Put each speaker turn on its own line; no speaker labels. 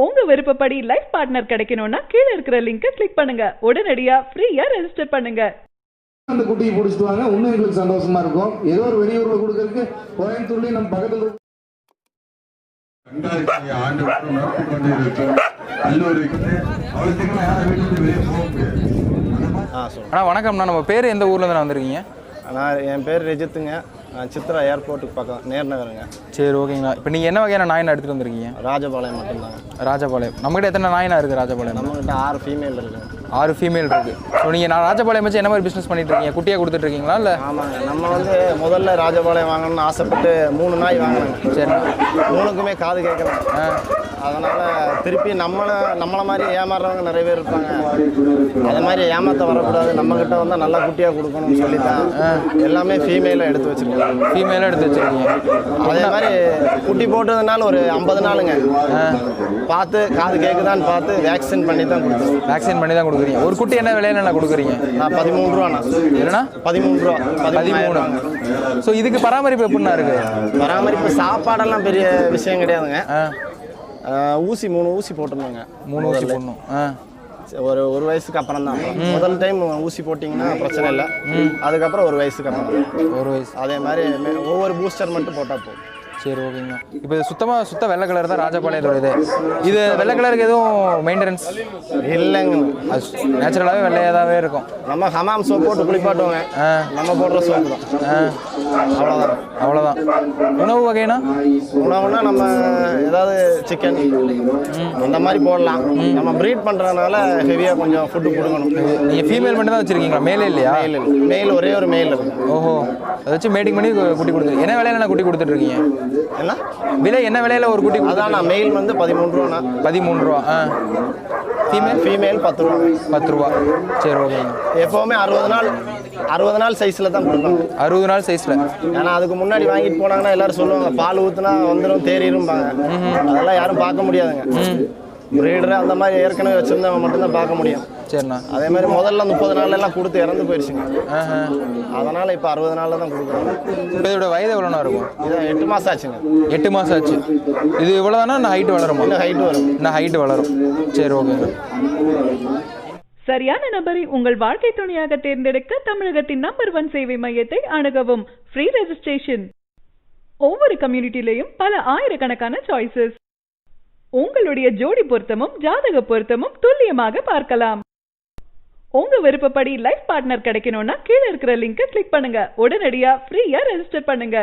உங்க விருப்பப்படி life partner கிடைக்கணும்னா கீழ இருக்கிற லிங்கை கிளிக் பண்ணுங்க. உடனடியா ஃப்ரீயா ரெஜிஸ்டர் பண்ணுங்க.
அந்த குட்டியை பிடிச்சிட்டு வாங்க. இன்னும் எங்களுக்கு சந்தோஷமா இருக்கும். ஏதோ ஒரு வெளியூர்ல கொடுக்கறதுக்கு கோயம்புத்தூர்லயும் நம்ம பக்கத்துல
வணக்கம்ண்ணா, நம்ம பேர் எந்த ஊர்ல இருந்து வந்திருக்கீங்க?
என் பேர் ரஜித்துங்க. சித்ரா ஏர்போர்ட்டுக்கு பக்கம் நேர் நகருங்க.
சரி, ஓகேங்களா. இப்போ நீங்கள் என்ன வகையான நாயினா எடுத்துகிட்டு வந்திருக்கீங்க?
ராஜபாளையம் மட்டும்தாங்க.
ராஜபாளையம். நம்மகிட்ட எத்தனை நாயினா இருக்குது ராஜபாளையம்?
நம்மகிட்ட 6 ஃபீமேல் இருக்குது.
6 ஃபீமேல் இருக்குது. ஸோ நீங்கள் ராஜபாளையம் வச்சு என்ன மாதிரி பிஸ்னஸ் பண்ணிட்டு இருக்கீங்க? குட்டியாக கொடுத்துட்ருக்கீங்களா இல்லை?
ஆமாங்க, நம்ம வந்து முதல்ல ராஜபாளையம் வாங்கணும்னு ஆசைப்பட்டு 3 நாய் வாங்கினாங்க.
சரி,
3க்குமே காது கேட்கலாம். அதனால் திருப்பி நம்மளை மாதிரி ஏமாறுறவங்க நிறைய பேர் இருப்பாங்க. அதை மாதிரி ஏமாற்ற வரக்கூடாது, நம்மக்கிட்ட வந்து நல்லா குட்டியாக கொடுக்கணும்னு சொல்லி தான் எல்லாமே ஃபீமேலாக எடுத்து வச்சுருக்கோம்.
ஃபீமேலாக எடுத்து வச்சுருக்கீங்க.
அதே மாதிரி குட்டி போட்டதுனால ஒரு 50 நாளுங்க பார்த்து காது கேட்குதான்னு பார்த்து வேக்சின் பண்ணி தான் கொடுத்துருவோம்.
வேக்சின் பண்ணி தான் கொடுக்குறீங்க. ஒரு குட்டி என்ன விலையில என்ன கொடுக்குறீங்க?
நான் 13 ரூபாண்ணா.
இல்லைண்ணா 13
ரூபா.
13. ஸோ இதுக்கு பராமரிப்பு எப்படின்னா இருக்குது?
பராமரிப்பு சாப்பாடெல்லாம் பெரிய விஷயம் கிடையாதுங்க. ஊசி 3 ஊசி போட்டுருந்தாங்க.
3 ஊசி போடணும்.
ஒரு வயசுக்கு அப்புறம் தான். முதல் டைம் ஊசி போட்டிங்கன்னா பிரச்சனை இல்லை. அதுக்கப்புறம் ஒரு வயசுக்கு அப்புறம்
1 வயசு.
அதே மாதிரி ஒவ்வொரு பூஸ்டர் மட்டும் போட்டால் போதும்.
சரி, ஓகேங்கண்ணா. இப்போ சுத்த வெள்ளை கலர் தான் ராஜபாளையத்தோட இது வெள்ளை கலருக்கு எதுவும் மெயின்டெனன்ஸ்
இல்லைங்க.
அது நேச்சுரலாகவே வெள்ளையாகவே இருக்கும்.
நம்ம ஹமாம் சோப் போட்டு குளிப்பாட்டுவோங்க. நம்ம போடுற சோப்பு தான்.
அவ்வளோதான். உணவு வகைனா
உணவுனா நம்ம ஏதாவது சிக்கன் அந்த மாதிரி போடலாம். நம்ம ப்ரீட் பண்ணுறதுனால ஹெவியாக கொஞ்சம் ஃபுட்டு கொடுக்கணும்.
நீங்கள் ஃபீமேல் மட்டும் தான் வச்சுருக்கீங்களா? மேலே இல்லையா?
மேல் ஒரே ஒரு மேல் இருக்கு.
ஓஹோ, அதை வச்சு மேட்டிங் பண்ணி குட்டி கொடுத்து என்ன விலையில நான் குட்டி கொடுத்துட்ருக்கீங்க?
என்ன
விலை என்ன விலையில ஒரு குட்டி?
அதான் நான் மெயில் வந்து 13 ரூபாண்ணா.
13 ரூபா.
ஃபீமேல் 10 ரூபா.
10 ரூபா. சரி, ஓகேங்க.
எப்போவுமே 60 நாள் சைஸில் தான் கொடுப்பாங்க.
60 நாள் சைஸில்.
ஏன்னா அதுக்கு முன்னாடி வாங்கிட்டு போனாங்கன்னா எல்லாரும் சொல்லுவாங்க பால் ஊற்றுனா வந்துடும் தேறிடும்பாங்க. அதெல்லாம் யாரும் பார்க்க முடியாதுங்க. ப்ரீடர் அந்த மாதிரி ஏற்கனவே வச்சுருந்தவங்க மட்டும்தான் பார்க்க முடியும்.
சரிண்ணா.
அதே மாதிரி முதல்ல 30 நாள்லாம் கொடுத்து இறந்து போயிடுச்சுங்க. அதனால் இப்போ 60 நாளில் தான் கொடுக்குறாங்க.
இப்போ இதோட வயது எவ்வளோண்ணா இருக்கும்?
இது 8 மாதம் ஆச்சுங்க.
8 மாதம் ஆச்சு. இது இவ்வளோதானா? நான் ஹைட் வளருமா?
இன்னும் ஹைட் வரும்.
இன்னும் ஹைட் வளரும். சரி, ஓகேங்க.
சரியான நபரை உங்கள் வாழ்க்கை துணையாக தேர்ந்தெடுக்க தமிழகத்தின் நம்பர் 1 சேவை மையத்தை அணுகவும். Free registration. ஒவ்வொரு கம்யூனிட்டிலையும் பல ஆயிரக்கணக்கான சாய்ஸஸ். உங்களுடைய ஜோடி பொருத்தமும் ஜாதக பொருத்தமும் துல்லியமாக பார்க்கலாம். உங்க விருப்பப்படி லைஃப் பார்ட்னர் கிடைக்கணும்னா கீழ இருக்கிற லிங்கை கிளிக் பண்ணுங்க. உடனடியா ஃப்ரீயா ரெஜிஸ்டர் பண்ணுங்க.